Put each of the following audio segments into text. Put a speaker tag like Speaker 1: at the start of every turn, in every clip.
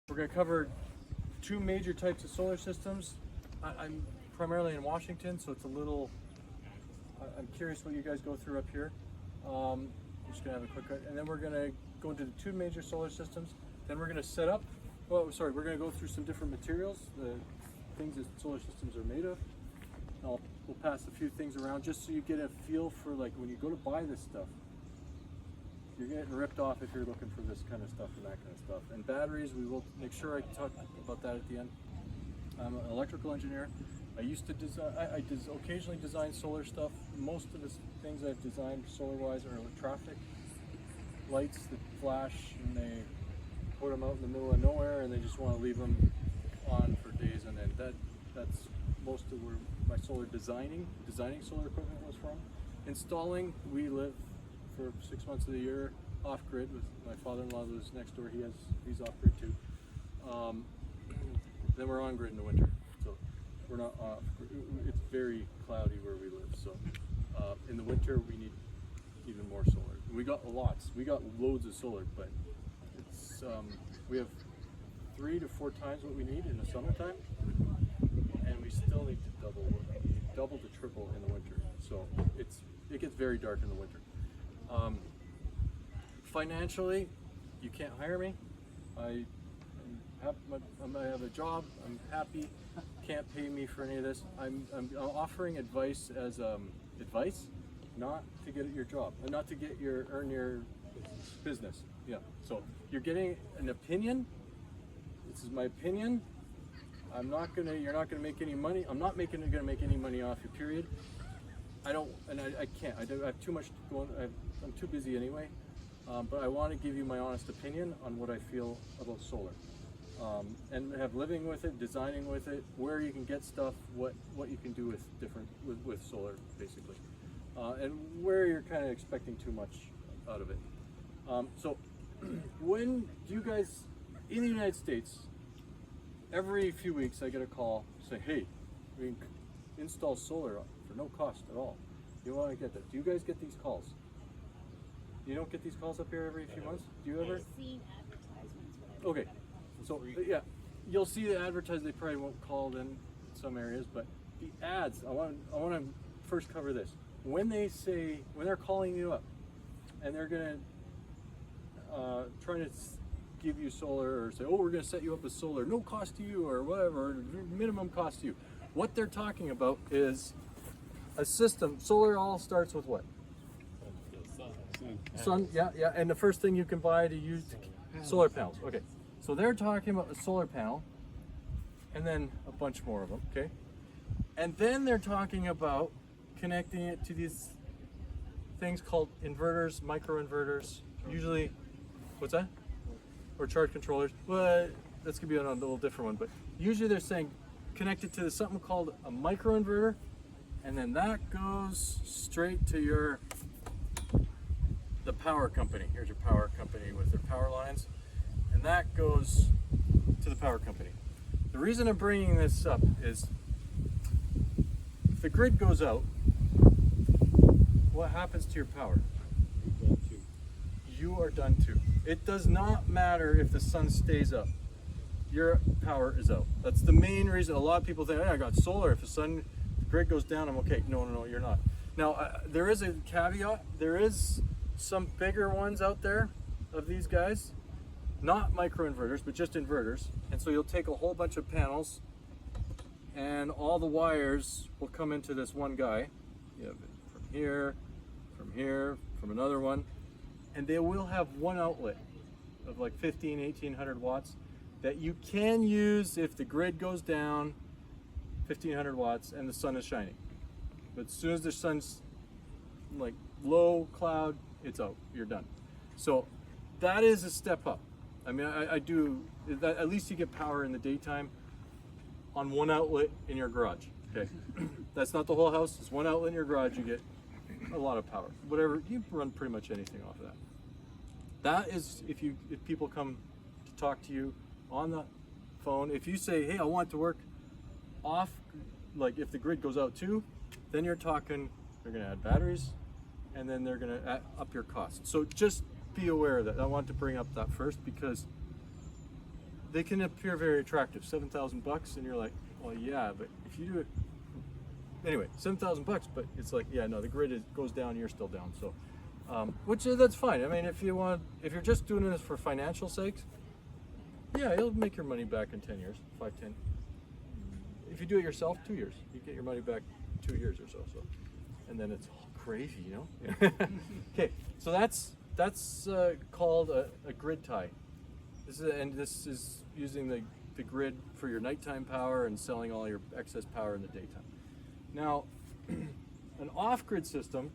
Speaker 1: We're going to cover two major types of solar systems. I'm primarily in Washington, so it's a little, I'm curious what you guys go through up here. I'm just going to have a quick, and then we're going to go into the two major solar systems. Then we're going to set up, we're going to go through some different materials, the things that solar systems are made of. We'll pass a few things around just so you get a feel for, like, when you go to buy this stuff, you're getting ripped off if you're looking for this kind of stuff and that kind of stuff. And batteries, we will make sure I talk about that at the end. I'm an electrical engineer. I used to design, occasionally design solar stuff. Most of the things I've designed solar-wise are traffic lights that flash, and they put them out in the middle of nowhere, and they just want to leave them on for days. And then that's most of where my designing solar equipment was from. Installing, we live for 6 months of the year off-grid with my father-in-law who lives next door. He's off-grid too. Then we're on-grid in the winter, so we're not off. It's very cloudy where we live, so in the winter we need even more solar. We got lots. We got loads of solar, but it's we have 3 to 4 times what we need in the summertime, and we still need to double to triple in the winter. So it gets very dark in the winter. Financially, you can't hire me. I have a job. I'm happy. Can't pay me for any of this. I'm offering advice as advice, not to get your job, and not to get earn your business. Yeah. So you're getting an opinion. This is my opinion. You're not gonna make any money. I'm not gonna make any money off you. Period. I can't. I have too much going. I'm too busy anyway. But I want to give you my honest opinion on what I feel about solar, and have living with it, designing with it, where you can get stuff, what you can do with solar, basically, and where you're kind of expecting too much out of it. So, when do you guys in the United States? Every few weeks, I get a call say, "Hey, we can install solar for no cost at all. You want to get that?" Do you guys get these calls? You don't get these calls up here every few months? Do you ever?
Speaker 2: I've seen advertisements.
Speaker 1: Okay, so yeah, you'll see the advertising. They probably won't call them in some areas, but the ads. I want to first cover this. When they're calling you up, and they're gonna trying to give you solar, or say, "Oh, we're gonna set you up with solar, no cost to you," or whatever, minimum cost to you. What they're talking about is a system. Solar all starts with what? Sun, yeah, and the first thing you can buy to use solar panels. Okay, so they're talking about a solar panel, and then a bunch more of them. Okay, and then they're talking about connecting it to these things called inverters, microinverters. Usually, what's that? Or charge controllers. Well, that's gonna be on a little different one, but usually they're saying connect it to something called a microinverter, and then that goes straight to the power company. Here's your power company with their power lines, and that goes to the power company. The reason I'm bringing this up is if the grid goes out, what happens to your power? You are done too. It does not matter if the sun stays up. Your power is out. That's the main reason. A lot of people think, "Hey, I got solar. If the grid goes down, I'm okay." No, you're not. Now, there is a caveat. There is some bigger ones out there of these guys, not microinverters, but just inverters. And so you'll take a whole bunch of panels, and all the wires will come into this one guy. You have it from here, from another one, and they will have one outlet of like 1800 watts that you can use if the grid goes down, 1500 watts, and the sun is shining. But as soon as the sun's like low cloud, it's out. You're done. So that is a step up. I mean, I do that. At least you get power in the daytime on one outlet in your garage. Okay, that's not the whole house. It's one outlet in your garage. You get a lot of power. Whatever, you run pretty much anything off of that. That is if people come to talk to you on the phone. If you say, "Hey, I want to work off," like if the grid goes out too, then you're talking. They're going to add batteries, and then they're going to up your cost. So just be aware of that. I want to bring up that first because they can appear very attractive. $7,000, and you're like, well, yeah, but if you do it anyway, $7,000, but it's like, yeah, no, the grid goes down, you're still down. So, that's fine. I mean, if you're just doing this for financial sakes, yeah, you'll make your money back in 10 years, 5, 10. If you do it yourself, 2 years, you get your money back 2 years or so. And then it's all crazy, you know. Okay, so that's called a grid tie. This is using the grid for your nighttime power and selling all your excess power in the daytime. Now, an off-grid system,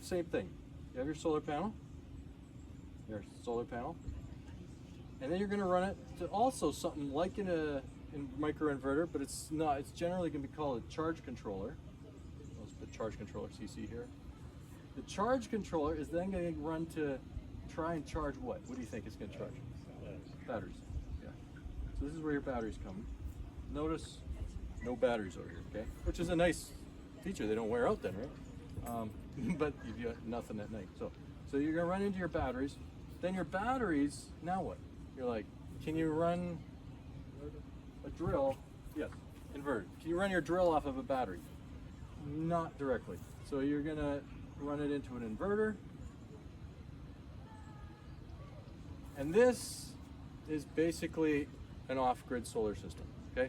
Speaker 1: same thing. You have your solar panel, and then you're going to run it to also something like in a microinverter, but it's not. It's generally going to be called a charge controller. Let's put charge controller CC here. The charge controller is then going to run to try and charge what? What do you think it's going to charge? Batteries. Yeah. So this is where your batteries come. Notice no batteries over here, okay? Which is a nice feature. They don't wear out then, right? But you've got nothing at night. So you're going to run into your batteries. Then your batteries, now what? You're like, can you run a drill? Yes, inverted. Can you run your drill off of a battery? Not directly. So you're going to run it into an inverter. And this is basically an off-grid solar system, okay?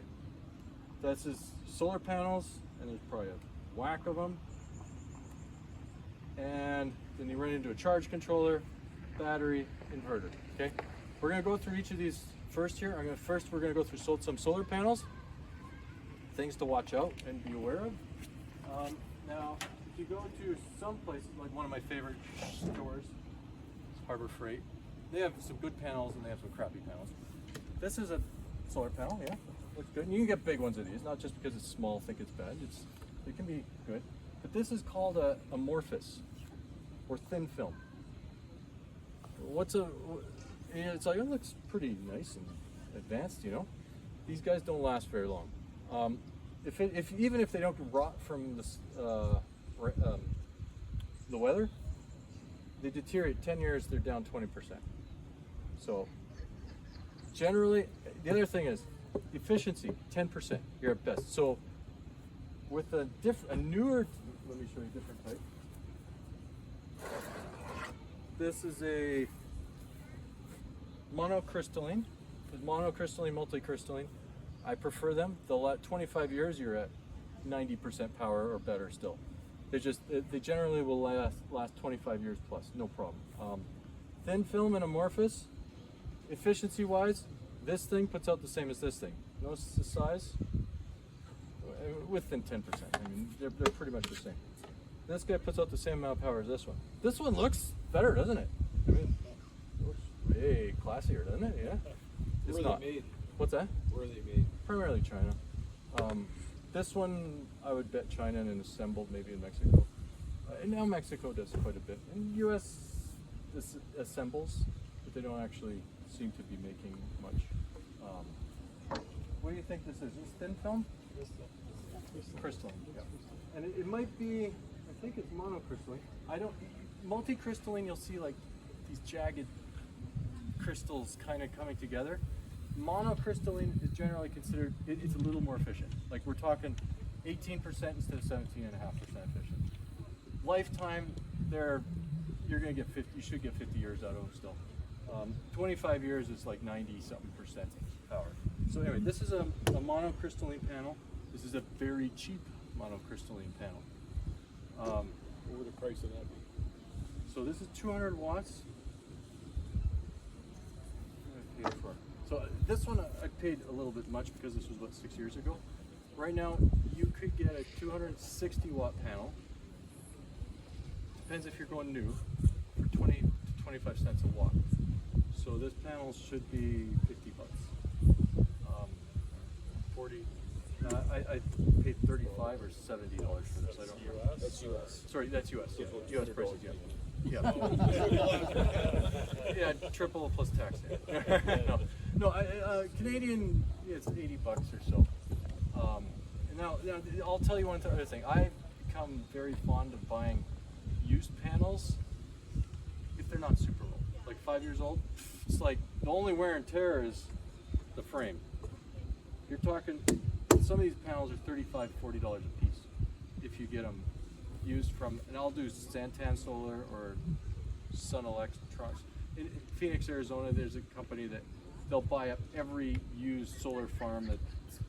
Speaker 1: This is solar panels, and there's probably a whack of them. And then you run into a charge controller, battery, inverter, okay? We're gonna go through each of these first here. First we're gonna go through some solar panels, things to watch out and be aware of. Now, if you go to some places, like one of my favorite stores, Harbor Freight, they have some good panels and they have some crappy panels. This is a solar panel, yeah, looks good. And you can get big ones of these, not just because it's small, think it's bad. It can be good. But this is called a amorphous or thin film. It's like, it looks pretty nice and advanced, you know. These guys don't last very long. Even if they don't rot from the weather, they deteriorate. 10 years, they're down 20%. So generally, the other thing is efficiency, 10%. You're at best. So with a newer, let me show you a different type. This is a monocrystalline. There's monocrystalline, multicrystalline. I prefer them. They'll last 25 years. You're at 90% power or better still. They generally will last 25 years plus, no problem. Thin film and amorphous, efficiency-wise, this thing puts out the same as this thing. Notice the size? Within 10%. I mean, they're pretty much the same. This guy puts out the same amount of power as this one. This one looks better, doesn't it? I mean, it looks way classier, doesn't it? Yeah. It's
Speaker 2: Where are they made?
Speaker 1: What's that?
Speaker 2: Where are they made?
Speaker 1: Primarily China. This one, I would bet China and assembled maybe in Mexico. And now Mexico does quite a bit. And U.S. assembles, but they don't actually seem to be making much. What do you think this is? Is this thin film? Crystalline. Yeah. And it might be, I think it's monocrystalline. Multicrystalline, you'll see like these jagged crystals kind of coming together. Monocrystalline is generally considered, it's a little more efficient. Like we're talking 18% instead of 17.5% efficient. Lifetime, you're gonna get 50, you should get 50 years out of them still. 25 years is like 90-something% power. So anyway, this is a monocrystalline panel. This is a very cheap monocrystalline panel.
Speaker 2: What would the price of that be?
Speaker 1: So this is 200 watts. What did I pay for it? So this one I paid a little bit much because this was about 6 years ago. Right now you could get a 260 watt panel. Depends if you're going new, for 20 to 25 cents a watt. So this panel should be 50 bucks. 40. I paid $35 or $70 for this. I don't remember.
Speaker 2: That's US.
Speaker 1: Sorry, that's US. Yeah. US prices. Yeah. Yeah, triple plus tax. Yeah. No, Canadian. Yeah, it's 80 bucks or so. And now I'll tell you one other thing. I've become very fond of buying used panels if they're not super old, like 5 years old. It's like the only wear and tear is the frame. You're talking, some of these panels are $35, $40 a piece if you get them used from, and I'll do Santan Solar or Sun Electronics. In Phoenix, Arizona, there's a company that they'll buy up every used solar farm that's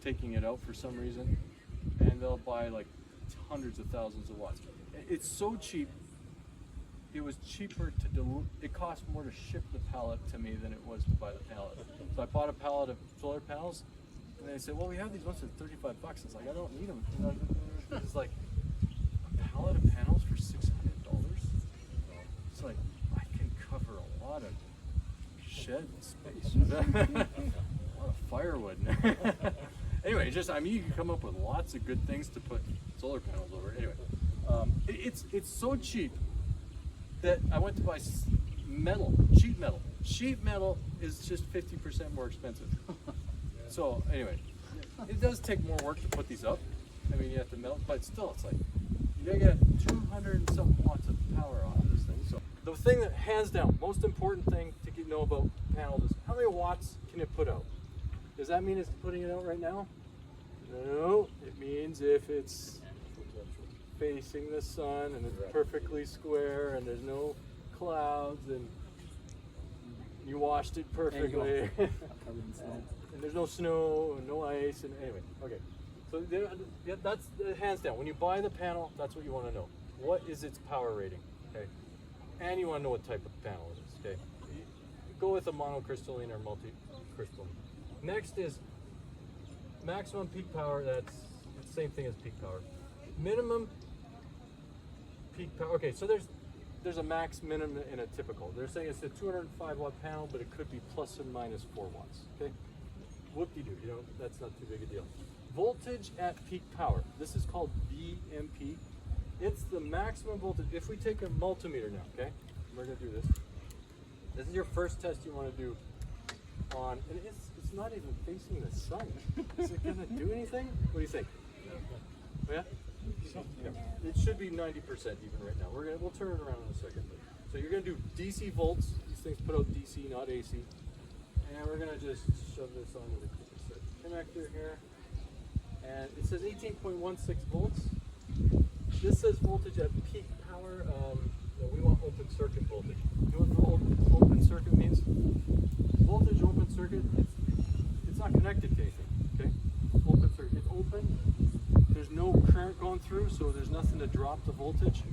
Speaker 1: taking it out for some reason, and they'll buy like hundreds of thousands of watts. It's so cheap. It was cheaper to it cost more to ship the pallet to me than it was to buy the pallet. So I bought a pallet of solar panels, and they said, well, we have these ones at $35. It's like, I don't need them. You know, it's like a pallet of panels for $600. It's like, I can cover a lot of shed space. A lot of firewood. Anyway, just, I mean, you can come up with lots of good things to put solar panels over. Anyway, it's so cheap that I went to buy metal, sheet metal. Sheet metal is just 50% more expensive. So anyway, it does take more work to put these up. I mean, you have to melt, but still, it's like, you gotta get 200 and something watts of power on this thing. So the thing that, hands down, most important thing to know about panels is how many watts can it put out? Does that mean it's putting it out right now? No, it means if it's facing the sun and it's perfectly square and there's no clouds and you washed it perfectly and there's no snow and no ice and anyway, okay. So yeah, that's hands down. When you buy the panel, that's what you want to know. What is its power rating? Okay, and you want to know what type of panel it is. Okay, go with a monocrystalline or multi-crystalline. Next is maximum peak power. That's the same thing as peak power. Minimum peak power. Okay, so there's a max minimum in a typical. They're saying it's a 205 watt panel, but it could be plus or minus 4 watts. Okay, whoop-de-doo. You know, that's not too big a deal. Voltage at peak power. This is called VMP. It's the maximum voltage. If we take a multimeter now, okay, we're gonna do this. This is your first test you want to do on, and it's not even facing the sun. Is it gonna do anything? What do you think? Oh, yeah? Yeah. It should be 90% even right now. We'll turn it around in a second. So you're gonna do DC volts. These things put out DC, not AC. And we're gonna just shove this onto the connector here. And it says 18.16 volts. This says voltage at peak power. No, we want open circuit voltage. You know what open circuit means? Voltage open circuit, it's not connected to anything, okay? Open circuit, it's open. There's no current going through, so there's nothing to drop the voltage.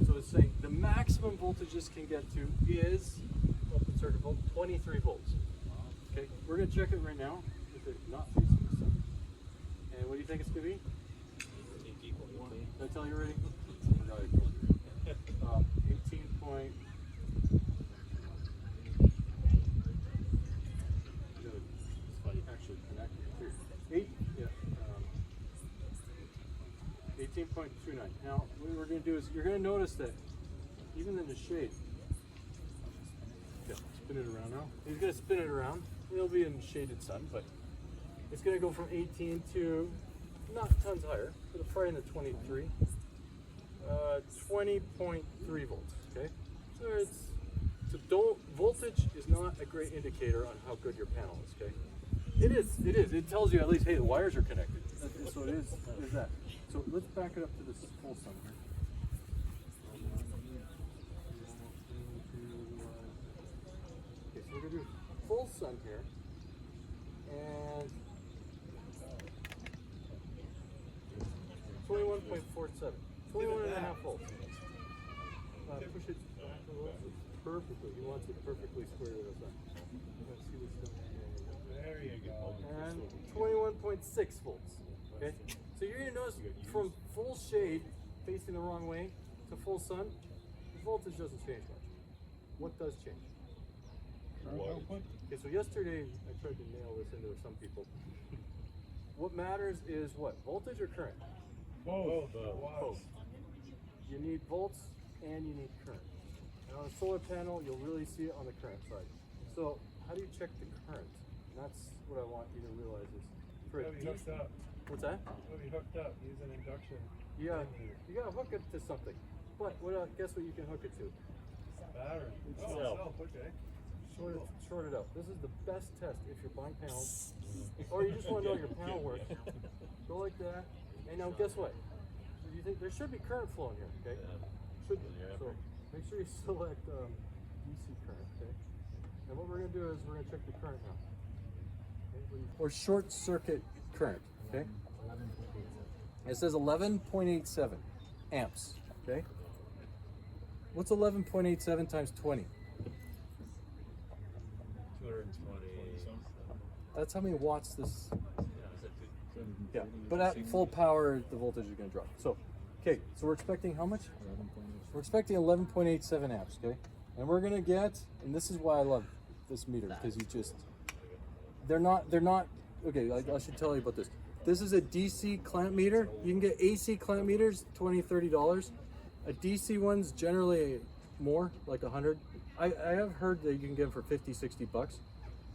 Speaker 1: So it's saying the maximum voltage this can get to is, open circuit volt, 23 volts. Okay, we're gonna check it right now if it's not facing the sun. And what do you think it's gonna be? 18.1. Did I tell you already? 18 point. It's funny, actually connected too. 18.29. Now, what we're going to do is you're going to notice that even in the shade, yeah, spin it around now. He's going to spin it around. It'll be in shaded sun, but it's going to go from 18 to not tons higher, but probably in the 23, 20.3 volts. Okay, so voltage is not a great indicator on how good your panel is. Okay, it is. It tells you at least, hey, the wires are connected. So it is that. So let's back it up to this full sun here. Okay, so we're gonna do full sun here, and 21.47, 21.5 volts. Push it perfectly. He wants it perfectly square to the sun. Let's see what's going on.
Speaker 2: There you go.
Speaker 1: And 21.6 volts. Okay. So you're gonna notice from full shade facing the wrong way to full sun, the voltage doesn't change much. What does change? Okay, so yesterday I tried to nail this into some people. What matters is what? Voltage or current?
Speaker 2: Both.
Speaker 1: Both. You need volts and you need current. And on a solar panel, you'll really see it on the current side. So how do you check the current? And that's what I want you to realize is for a
Speaker 2: Hooked up.
Speaker 1: What's that?
Speaker 2: We'll be hooked up. Use an induction.
Speaker 1: Yeah, you gotta hook it to something. But guess what you can hook it to?
Speaker 2: Battery.
Speaker 1: Cell.
Speaker 2: Okay.
Speaker 1: short it out. This is the best test if you're buying panels, or you just want to know your panel works. Go like that, and now guess what? So you think there should be current flowing here, okay? Should be. So make sure you select DC current, okay? And what we're going to do is we're going to check the current now. Okay? Or short circuit current, okay? It says 11.87 amps, okay? What's 11.87 times 20?
Speaker 2: 220.
Speaker 1: That's how many watts this. Yeah, but at full power, the voltage is going to drop. So, okay, so we're expecting how much? We're expecting 11.87 amps, okay? And we're going to get, and this is why I love this meter, because they're not, okay, I should tell you about this. This is a DC clamp meter. You can get AC clamp meters, $20, $30. A DC one's generally more, like 100. I have heard that you can get them for 50, 60 bucks.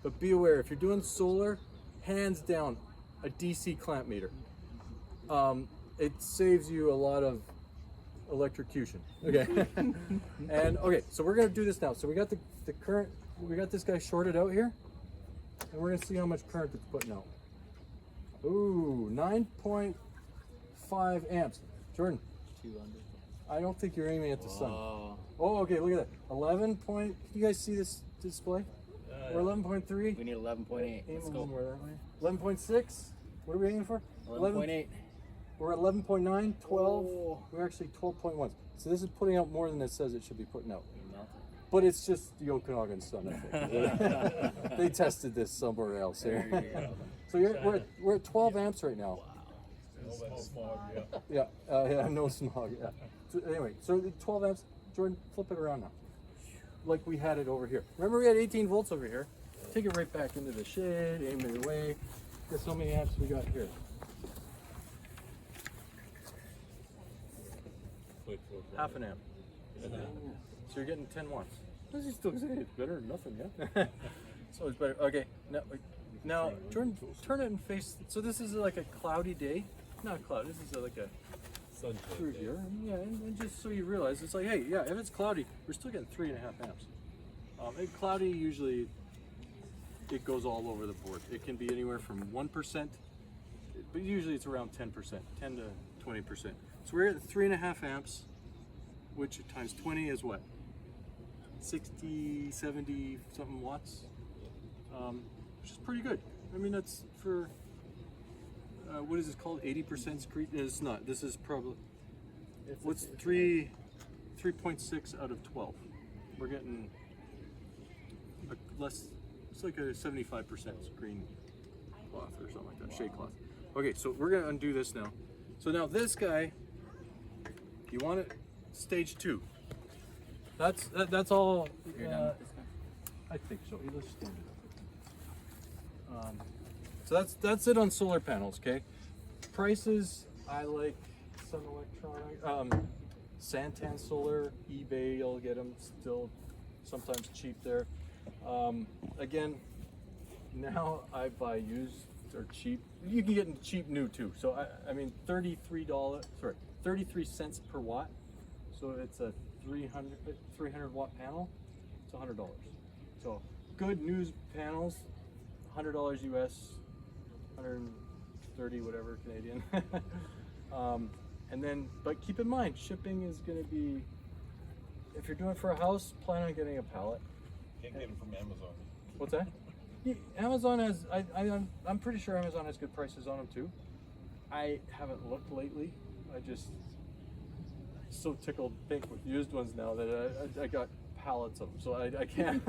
Speaker 1: But be aware, if you're doing solar, hands down, a DC clamp meter. It saves you a lot of electrocution. Okay. And okay, so we're gonna do this now. So we got the current, we got this guy shorted out here, and we're gonna see how much current it's putting out. Ooh, 9.5 amps. Jordan,
Speaker 3: 200.
Speaker 1: I don't think you're aiming at the sun. Oh, okay, look at that. 11 point, can you guys see this display? We're 11.3.
Speaker 3: We need 11.8. Let's go.
Speaker 1: More that way. 11.6. What are we aiming for?
Speaker 3: 11.8.
Speaker 1: We're at 11.9, 12.
Speaker 3: Oh.
Speaker 1: We're actually 12.1. So this is putting out more than it says it should be putting out.
Speaker 3: Melted.
Speaker 1: But it's just the Okanagan sun, I think. They tested this somewhere else here.
Speaker 3: There you go.
Speaker 1: So we're at 12 amps right now.
Speaker 2: All that smog,
Speaker 1: Yeah, no smog. Yeah. So anyway, so the 12 amps. Jordan, flip it around now. Like we had it over here. Remember we had 18 volts over here. Take it right back into the shade, aim it away. Guess how many amps we got here? Half an amp. So you're getting 10 watts. This is still saying it's better than nothing, yeah? So it's better. Okay, now Jordan, turn it and face. So this is like a cloudy day. Not cloudy, this is like a through here. Yeah, and just so you realize, it's like, hey, yeah, if it's cloudy, we're still getting 3.5 amps. And cloudy, usually it goes all over the board. It can be anywhere from 1%, but usually it's around 10%, 10 to 20%. So we're at 3.5 amps, which times 20 is what? 60, 70 something watts, which is pretty good. I mean, that's for, what is this called? 80% screen? It's not. This is probably, what's 3.6 out of 12. We're getting less, it's like a 75% screen cloth or something like that, shade cloth. Okay, so we're gonna undo this now. So now this guy, you want it stage 2. That's all.
Speaker 3: You're done with this guy?
Speaker 1: I think so. Let's stand it up. So that's it on solar panels. Okay. Prices, I like Sun Electronic, Santan Solar, eBay. You'll get them still sometimes cheap there. Again, now I buy used or cheap. You can get them cheap new too. So I mean $33 per watt. So it's a 300 watt panel. It's $100. So good news panels, $100 US, 130 whatever Canadian. And then, but keep in mind, shipping is going to be, if you're doing it for a house, plan on getting a pallet.
Speaker 2: Can't get them from Amazon.
Speaker 1: What's that? Yeah, Amazon has, I'm pretty sure Amazon has good prices on them too. I haven't looked lately. I just so tickled pink with used ones now that I got pallets of them. So I can't,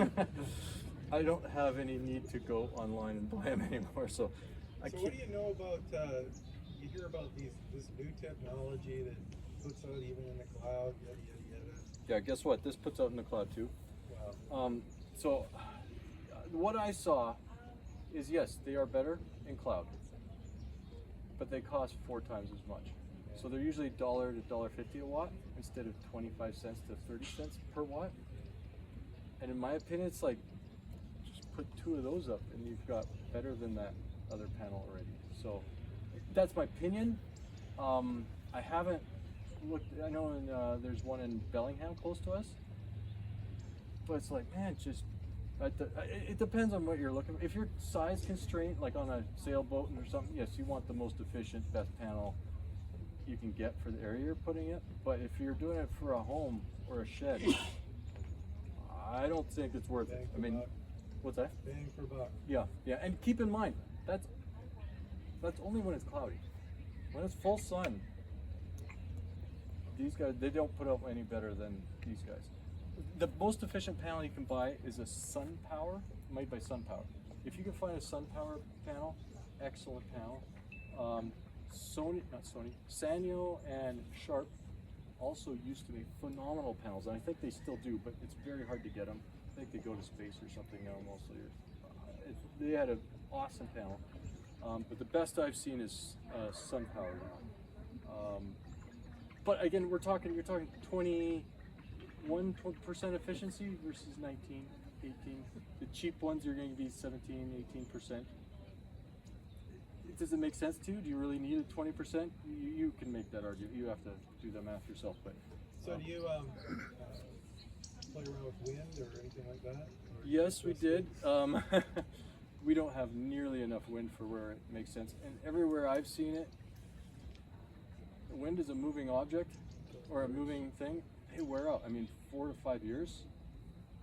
Speaker 1: I don't have any need to go online and buy them anymore. So I
Speaker 2: So
Speaker 1: can't.
Speaker 2: what do you know about, you hear about this new technology that puts out even in the cloud, yada, yada, yada.
Speaker 1: Yeah, guess what? This puts out in the cloud too.
Speaker 2: Wow.
Speaker 1: So what I saw is, yes, they are better in cloud, but they cost 4 times as much. So they're usually $1 to $1.50 a watt instead of 25 cents to 30 cents per watt. And in my opinion, it's like, just put 2 of those up and you've got better than that other panel already. So that's my opinion. I haven't looked, I know there's one in Bellingham close to us, but it's like, man, just It depends on what you're looking for. If you're size constrained, like on a sailboat or something, yes, you want the most efficient, best panel you can get for the area you're putting it. But if you're doing it for a home or a shed, I don't think it's worth it. I mean, what's that?
Speaker 2: Bang for buck.
Speaker 1: Yeah, yeah, and keep in mind that's only when it's cloudy. When it's full sun, these guys, they don't put out any better than these guys. The most efficient panel you can buy is a SunPower, made by SunPower. If you can find a SunPower panel, excellent panel. Sanyo and Sharp also used to make phenomenal panels, and I think they still do, but it's very hard to get them. I think they go to space or something now mostly. They had an awesome panel, but the best I've seen is SunPower now. But again, you're talking 21% efficiency versus 19, 18. The cheap ones are going to be 17, 18%. Does it make sense to you? Do you really need a 20%? You can make that argument. You have to do the math yourself. But
Speaker 2: So do you play around with wind or anything like that? Or
Speaker 1: yes, we
Speaker 2: just-
Speaker 1: did. We don't have nearly enough wind for where it makes sense. And everywhere I've seen it, wind is a moving object or a moving thing. They wear out. I mean, 4 to 5 years.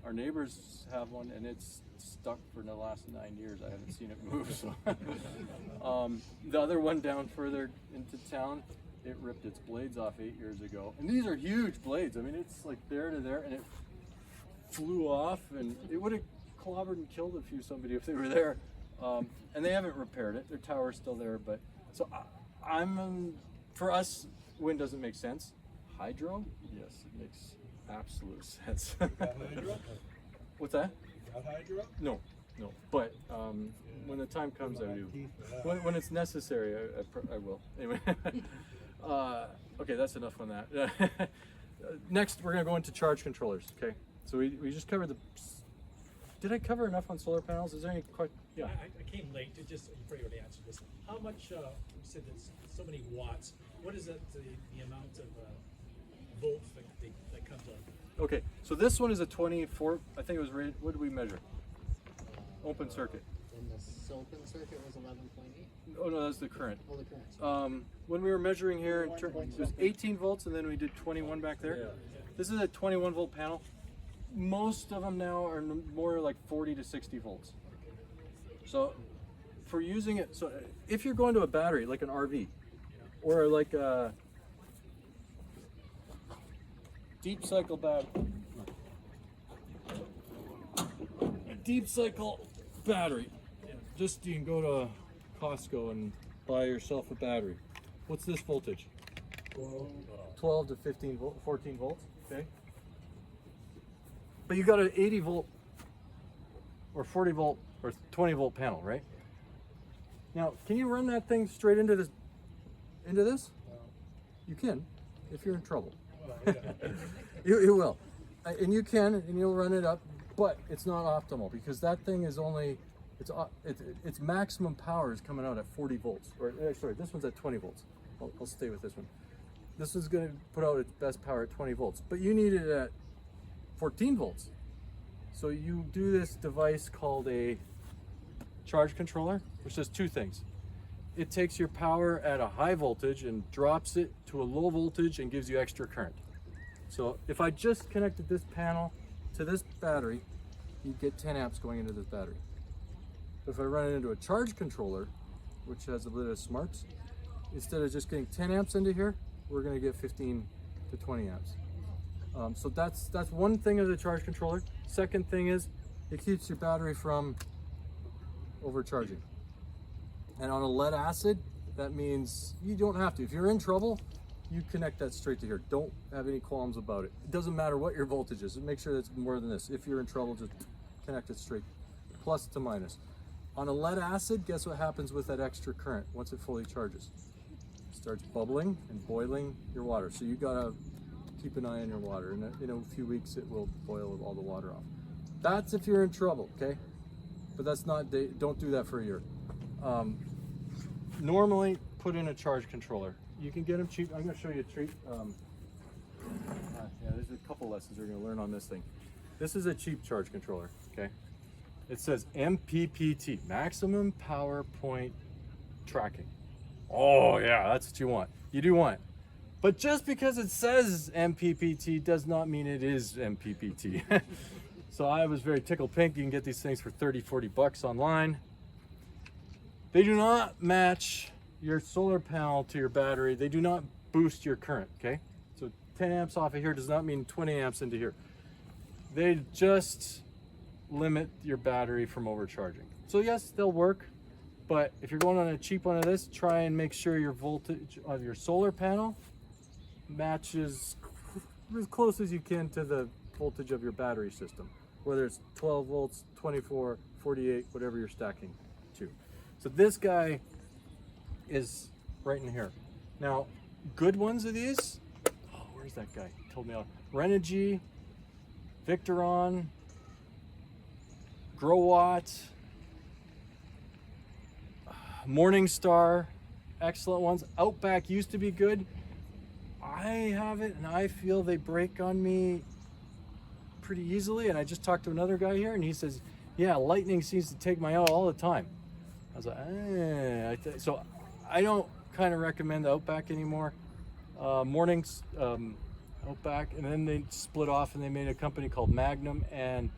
Speaker 1: Our neighbors have one, and it's stuck for the last 9 years. I haven't seen it move. So, the other one down further into town, it ripped its blades off 8 years ago. And these are huge blades. I mean, it's like there to there, and it flew off, and it would have clobbered and killed somebody if they were there. And they haven't repaired it. Their tower's still there, but so for us, wind doesn't make sense. Hydro, yes, it makes absolute sense.
Speaker 2: Got hydro?
Speaker 1: What's that?
Speaker 2: Got hydro?
Speaker 1: No. But when the time comes, I do. When it's necessary, I will. Anyway, okay, that's enough on that. Next, we're gonna go into charge controllers. Okay, so we just covered the. Did I cover enough on solar panels? Is there any question? Yeah.
Speaker 4: I came late to just before you already answered this. How much? You said it's so many watts. What is it? The amount of volts that comes up?
Speaker 1: Okay, so this one is a 24. I think it was rated. What did we measure? Open circuit.
Speaker 3: And the silicon circuit was 11.8.
Speaker 1: Oh no, that's the current.
Speaker 3: Oh, the current.
Speaker 1: When we were measuring here, it was 18 volts, and then we did 21 back there. This is a 21 volt panel. Most of them now are more like 40 to 60 volts. So for using it, so if you're going to a battery like an RV, or like a deep cycle battery, just you can go to Costco and buy yourself a battery. What's this voltage? 12 to 15 volt, 14 volts, okay? But you got an 80 volt or 40 volt or 20 volt panel, right? Now, can you run that thing straight into this? You can, if you're in trouble.
Speaker 2: Well, yeah.
Speaker 1: You will, and you can, and you'll run it up, but it's not optimal because that thing is only, its maximum power is coming out at 40 volts. Or sorry, this one's at 20 volts. I'll stay with this one. This is going to put out its best power at 20 volts, but you need it at 14 volts. So you do this device called a charge controller, which does two things. It takes your power at a high voltage and drops it to a low voltage and gives you extra current. So if I just connected this panel to this battery, you get 10 amps going into this battery. If I run it into a charge controller, which has a bit of smarts, instead of just getting 10 amps into here, we're going to get 15 to 20 amps. So that's one thing of the charge controller. Second thing is it keeps your battery from overcharging. And on a lead acid, that means you don't have to. If you're in trouble, you connect that straight to here. Don't have any qualms about it. It doesn't matter what your voltage is. Make sure that's more than this. If you're in trouble, just connect it straight, plus to minus. On a lead acid, guess what happens with that extra current once it fully charges? It starts bubbling and boiling your water. So you gotta keep an eye on your water. And in a few weeks, it will boil all the water off. That's if you're in trouble, okay? But that's not, don't do that for a year. Normally, put in a charge controller. You can get them cheap. I'm going to show you a treat. Yeah, there's a couple lessons you're going to learn on this thing. This is a cheap charge controller, okay? It says MPPT, maximum power point tracking. Oh yeah, that's what you want. You do want. But just because it says MPPT does not mean it is MPPT. So I was very tickled pink. You can get these things for 30, 40 bucks online. They do not match your solar panel to your battery. They do not boost your current, okay? So 10 amps off of here does not mean 20 amps into here. They just limit your battery from overcharging. So yes, they'll work, but if you're going on a cheap one of this, try and make sure your voltage of your solar panel matches as close as you can to the voltage of your battery system, whether it's 12 volts, 24, 48, whatever you're stacking to. So this guy is right in here. Now, good ones of these, oh, where's that guy? He told me all. Renogy, Victoron, Growatt, Morningstar, excellent ones. Outback used to be good. I have it and I feel they break on me pretty easily. And I just talked to another guy here and he says, yeah, lightning seems to take my out all the time. I was like, so I don't kind of recommend the Outback anymore. Mornings, Outback, and then they split off and they made a company called Magnum and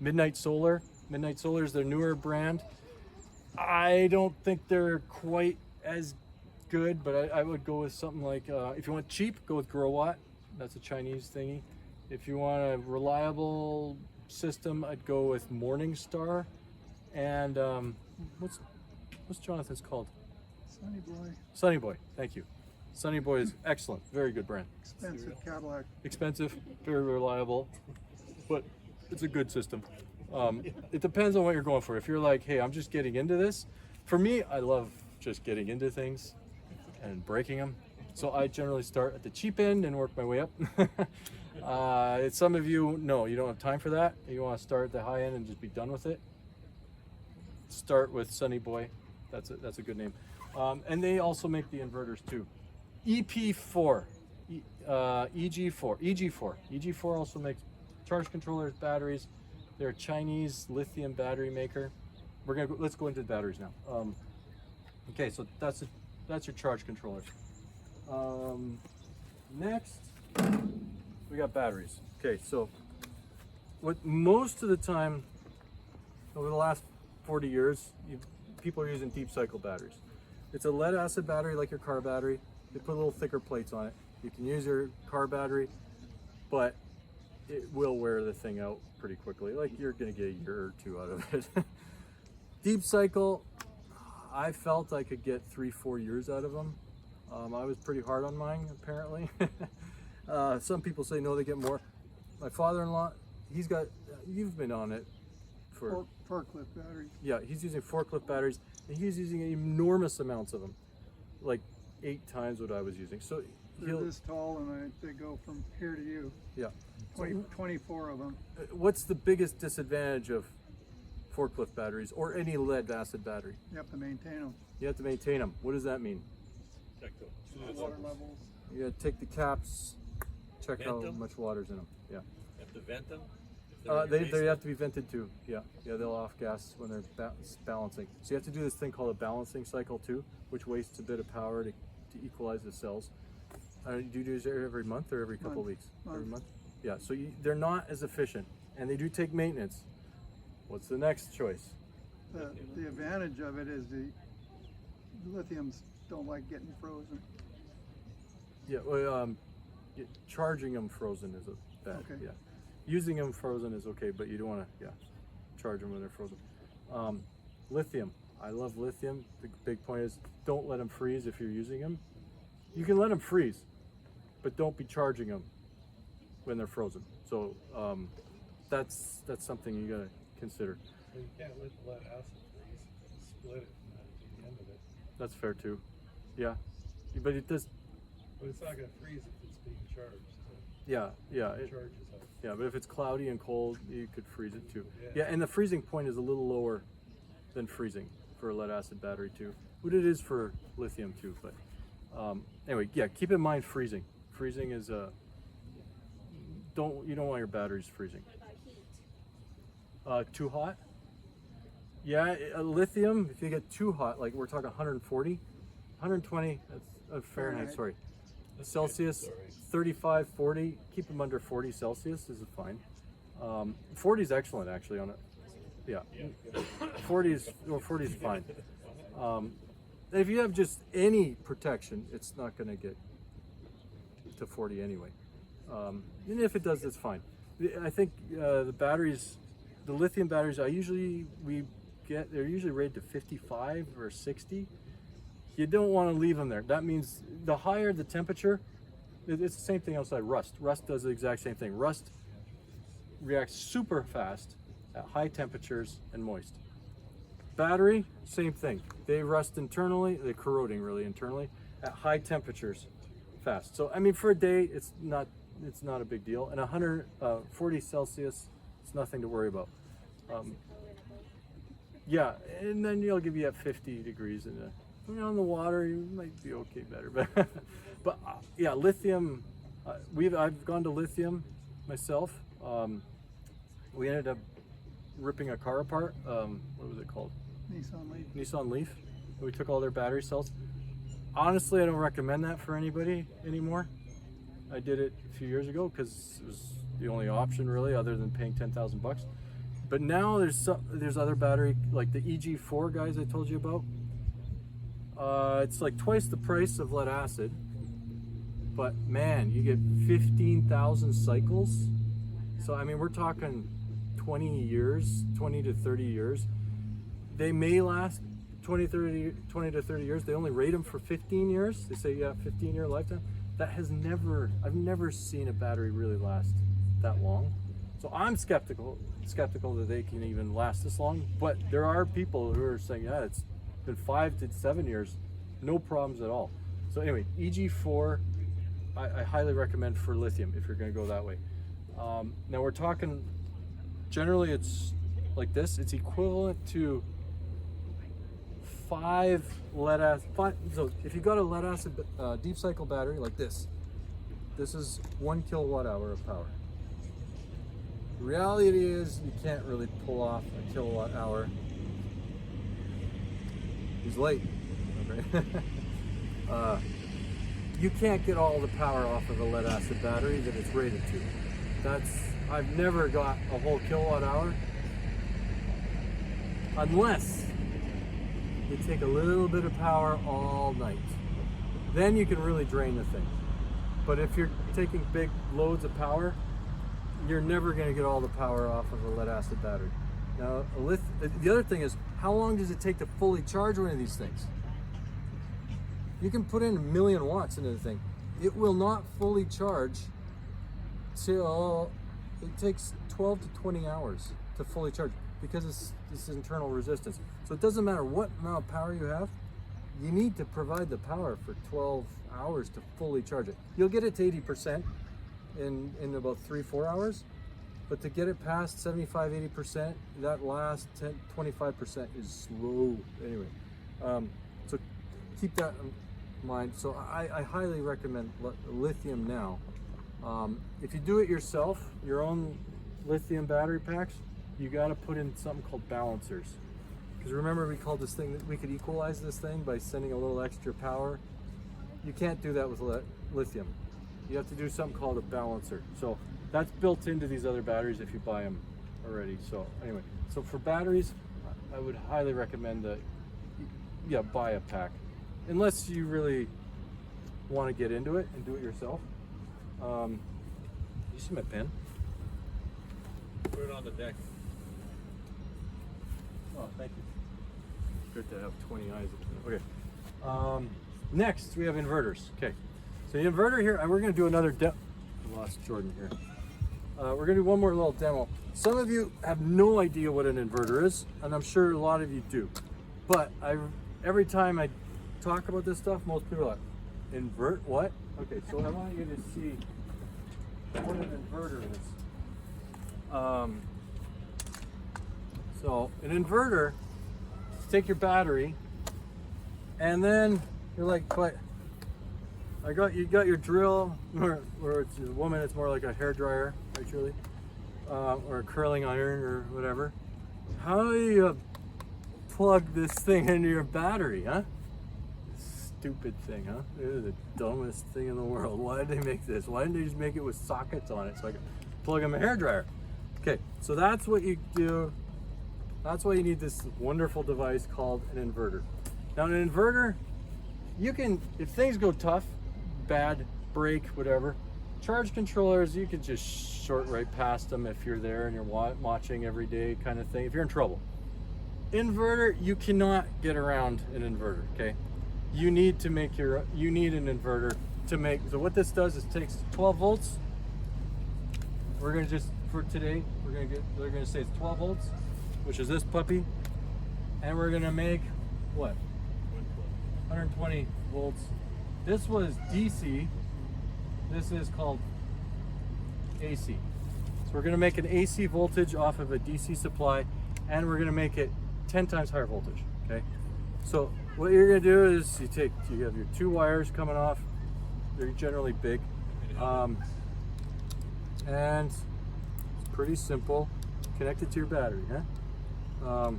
Speaker 1: Midnight Solar. Midnight Solar is their newer brand. I don't think they're quite as good, but I would go with something like, if you want cheap, go with Growatt. That's a Chinese thingy. If you want a reliable system, I'd go with Morningstar. And what's Jonathan's called?
Speaker 5: Sunny Boy,
Speaker 1: Sunny Boy. Thank you. Sunny Boy is excellent. Very good brand.
Speaker 5: expensive Cadillac.
Speaker 1: Expensive, very reliable, but it's a good system. It depends on what you're going for. If you're like, hey, I'm just getting into this. For me, I love just getting into things and breaking them. So I generally start at the cheap end and work my way up. Some of you, no, you don't have time for that. You want to start at the high end and just be done with it. Start with Sunny Boy. That's a good name. And they also make the inverters too. EP4, EG4 also makes charge controllers, batteries. They're a Chinese lithium battery maker. Let's go into the batteries now. Okay, so that's your charge controller. Next, we got batteries. Okay, so what most of the time over the last 40 years, people are using deep cycle batteries. It's a lead acid battery like your car battery. They put little thicker plates on it. You can use your car battery, but it will wear the thing out pretty quickly. Like you're gonna get a year or two out of it. Deep cycle, I felt I could get 3-4 years out of them. I was pretty hard on mine, apparently. Some people say no, they get more. My father-in-law, you've been on it for...
Speaker 5: Forklift batteries.
Speaker 1: Yeah, he's using forklift batteries, and he's using enormous amounts of them, like 8 times what I was using. So
Speaker 5: They're this tall and they go from here to you.
Speaker 1: Yeah.
Speaker 5: 24 of them.
Speaker 1: What's the biggest disadvantage of forklift batteries or any lead acid battery?
Speaker 5: You have to maintain them.
Speaker 1: You have to maintain them. What does that mean?
Speaker 5: Water levels.
Speaker 1: You gotta take the caps, check
Speaker 6: Vent
Speaker 1: how
Speaker 6: them?
Speaker 1: much water's in them. Yeah.
Speaker 6: Have to vent them?
Speaker 1: They have to be vented too. Yeah, they'll off gas when they're balancing. So you have to do this thing called a balancing cycle too, which wastes a bit of power to equalize the cells. Do you do this every month or every couple of weeks? Every month? Yeah, so they're not as efficient and they do take maintenance. What's the next choice?
Speaker 5: The advantage of it is the lithiums don't like getting frozen.
Speaker 1: Yeah, well, charging them frozen is a bad.
Speaker 5: Okay.
Speaker 1: Yeah, using them frozen is okay, but you don't want to charge them when they're frozen. Lithium, I love lithium. The big point is don't let them freeze if you're using them. You can let them freeze, but don't be charging them when they're frozen. So that's something you gotta consider.
Speaker 2: Well, you can't let acid freeze, split it at the end of it.
Speaker 1: That's fair too. Yeah, but it does.
Speaker 2: But it's not gonna freeze if it's being charged. So
Speaker 1: Yeah,
Speaker 2: it charges up.
Speaker 1: yeah. But if it's cloudy and cold, you could freeze it too.
Speaker 2: Yeah.
Speaker 1: Yeah, and the freezing point is a little lower than freezing for a lead acid battery too. What it is for lithium too. But anyway, yeah. Keep in mind freezing. Freezing is you don't want your batteries freezing. Too hot? Yeah, lithium, if you get too hot, like we're talking 140, 120, that's Fahrenheit,
Speaker 5: Fahrenheit.
Speaker 1: sorry. Celsius, 35, 40, keep them under 40 Celsius is fine. 40 is excellent actually on it. Yeah, 40 is fine. If you have just any protection, it's not going to get to 40 anyway. And if it does, it's fine. I think the batteries, the lithium batteries, they're usually rated to 55 or 60. You don't want to leave them there. That means the higher the temperature, it's the same thing outside rust. Rust does the exact same thing. Rust reacts super fast at high temperatures and moist. Battery, same thing. They rust internally, they're corroding really internally at high temperatures fast. So I mean, for a day, it's not a big deal. And 140 Celsius, it's nothing to worry about. Yeah, and then you'll give you at 50 degrees on the water, you might be okay better. But yeah, lithium. I've gone to lithium myself. We ended up ripping a car apart. What was it called? Nissan Leaf. We took all their battery cells. Honestly, I don't recommend that for anybody anymore. I did it a few years ago because it was the only option really, other than paying $10,000. But now there's other battery, like the EG4 guys I told you about. It's like twice the price of lead acid, but man, you get 15,000 cycles. So I mean, we're talking 20 to 30 years. They may last 20 to 30 years. They only rate them for 15 years. They say, yeah, 15-year lifetime. I've never seen a battery really last that long. So I'm skeptical that they can even last this long. But there are people who are saying, yeah, it's been 5 to 7 years, no problems at all. So anyway, EG4, I highly recommend for lithium if you're going to go that way. Now we're talking, generally it's like this. It's equivalent to 5 lead acid. So if you got a lead acid deep cycle battery like this is 1 kilowatt hour of power. The reality is you can't really pull off a kilowatt hour. He's late. Okay. You can't get all the power off of a lead acid battery that it's rated to. I've never got a whole kilowatt hour unless you take a little bit of power all night. Then you can really drain the thing. But if you're taking big loads of power, you're never going to get all the power off of a lead acid battery. Now, the other thing is, how long does it take to fully charge one of these things? You can put in 1,000,000 watts into the thing. It will not fully charge till it takes 12 to 20 hours to fully charge because it's this internal resistance. So it doesn't matter what amount of power you have, you need to provide the power for 12 hours to fully charge it. You'll get it to 80% in about 3-4 hours, but to get it past 75-80%, that last 25% is slow anyway. So keep that in mind. So I highly recommend lithium now. If you do it yourself, your own lithium battery packs, you got to put in something called balancers. Because remember, we called this thing that we could equalize this thing by sending a little extra power. You can't do that with lithium. You have to do something called a balancer. So that's built into these other batteries if you buy them already. So anyway, so for batteries, I would highly recommend that, yeah, buy a pack. Unless you really want to get into it and do it yourself. You see my pen?
Speaker 2: Put it on the deck.
Speaker 1: Oh, thank you. Good to have 20 eyes. Okay. Next, we have inverters. Okay. So the inverter here, and we're going to do another demo. I lost Jordan here. We're going to do one more little demo. Some of you have no idea what an inverter is, and I'm sure a lot of you do. But every time I talk about this stuff, most people are like, invert what? Okay, so I want you to see what an inverter is. So an inverter, take your battery, and then you're like, but you got your drill, or it's a woman, it's more like a hair dryer, right, Julie? or a curling iron or whatever. How do you plug this thing into your battery, huh? Stupid thing, huh? It is the dumbest thing in the world. Why did they make this? Why didn't they just make it with sockets on it so I could plug in my hairdryer? Okay, so that's what you do. That's why you need this wonderful device called an inverter. Now, an inverter, you can, if things go tough, bad, break, whatever, charge controllers, you can just short right past them if you're there and you're watching every day kind of thing, if you're in trouble. Inverter, you cannot get around an inverter, okay? You need to make you need an inverter to make, so what this does is takes 12 volts. We're gonna just, for today, we're gonna say it's 12 volts, which is this puppy. And we're gonna make, what? 120 volts. This was DC. This is called AC. So we're gonna make an AC voltage off of a DC supply, and we're gonna make it 10 times higher voltage, okay? So what you're gonna do is you have your 2 wires coming off. They're generally big. And it's pretty simple. Connect it to your battery, huh?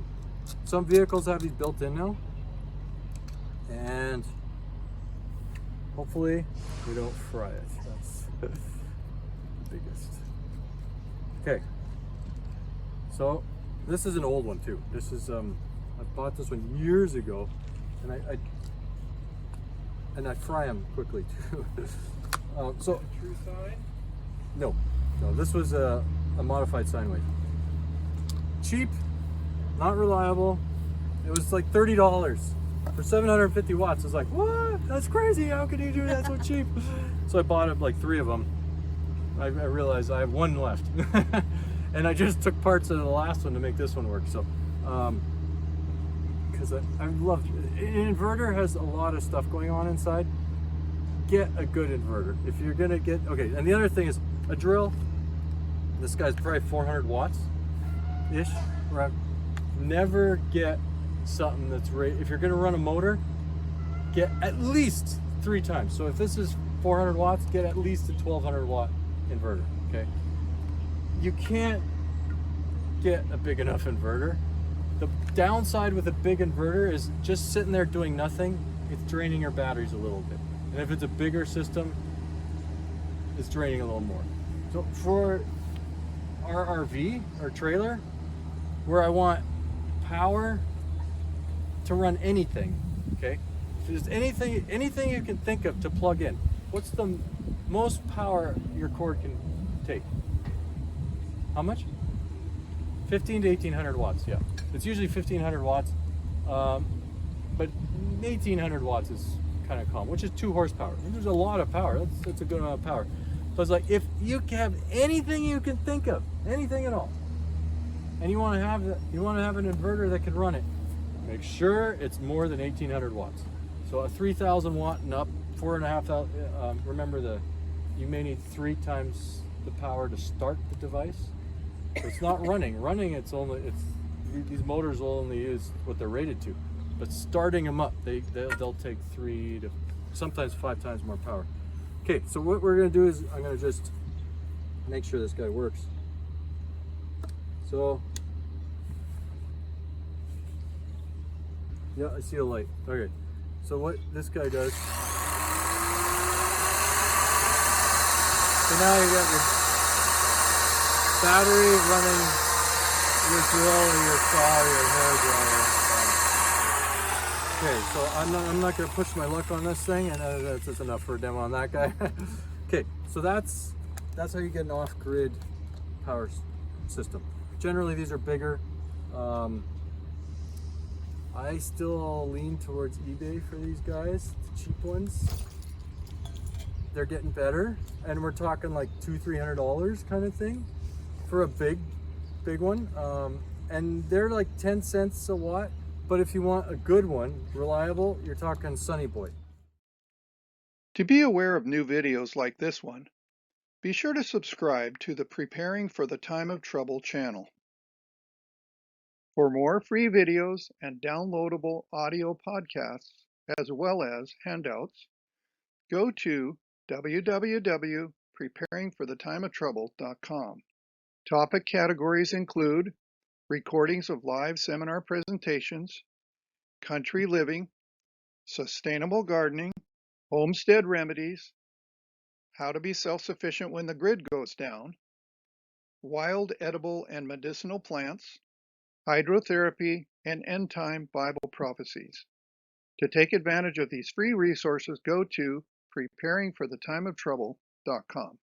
Speaker 1: Some vehicles have these built in now. And hopefully we don't fry it. That's the biggest. Okay. So this is an old one too. This is I bought this one years ago, and I fry them quickly too. So
Speaker 2: True sign?
Speaker 1: no, this was a modified sine wave. Cheap, not reliable. It was like $30 for 750 watts. I was like, what? That's crazy. How could you do that so cheap? So I bought up like 3 of them. I realized I have 1 left. And I just took parts of the last one to make this one work. So, because I love an inverter, has a lot of stuff going on inside. Get a good inverter. If you're gonna get, okay, and the other thing is a drill. This guy's probably 400 watts ish. Right? Never get something that's if you're gonna run a motor, get at least 3 times. So if this is 400 watts, get at least a 1200 watt inverter, okay? You can't get a big enough inverter. The downside with a big inverter is just sitting there doing nothing, it's draining your batteries a little bit. And if it's a bigger system, it's draining a little more. So for our RV, our trailer, where I want power to run anything, okay? If there's anything you can think of to plug in, what's the most power your cord can take? How much? 15 to 1800 watts, yeah. It's usually 1500 watts, but 1800 watts is kind of common, which is 2 horsepower. There's a lot of power. That's a good amount of power. So it's like, if you have anything you can think of, anything at all, and you want to have an inverter that can run it, make sure it's more than 1800 watts. So a 3000 watt and up, 4500. Remember, you may need 3 times the power to start the device. So it's not running. Running, these motors will only use what they're rated to. But starting them up, they'll take 3 to sometimes 5 times more power. Okay, so what we're gonna do is I'm gonna just make sure this guy works. So, yeah, I see a light. Okay, so what this guy does. So now you got your battery running your drill or your saw or your hair dryer. Okay, so I'm not gonna push my luck on this thing, and that's just enough for a demo on that guy. Okay, so that's how you get an off-grid power system. Generally, these are bigger. I still lean towards eBay for these guys, the cheap ones. They're getting better, and we're talking like $200-300 kind of thing for a big one. And they're like 10 cents a watt. But if you want a good one, reliable, you're talking Sunny Boy.
Speaker 5: To be aware of new videos like this one, be sure to subscribe to the Preparing for the Time of Trouble channel. For more free videos and downloadable audio podcasts, as well as handouts, go to www.preparingforthetimeoftrouble.com. Topic categories include recordings of live seminar presentations, country living, sustainable gardening, homestead remedies, how to be self-sufficient when the grid goes down, wild edible and medicinal plants, hydrotherapy, and end-time Bible prophecies. To take advantage of these free resources, go to preparingforthetimeoftrouble.com.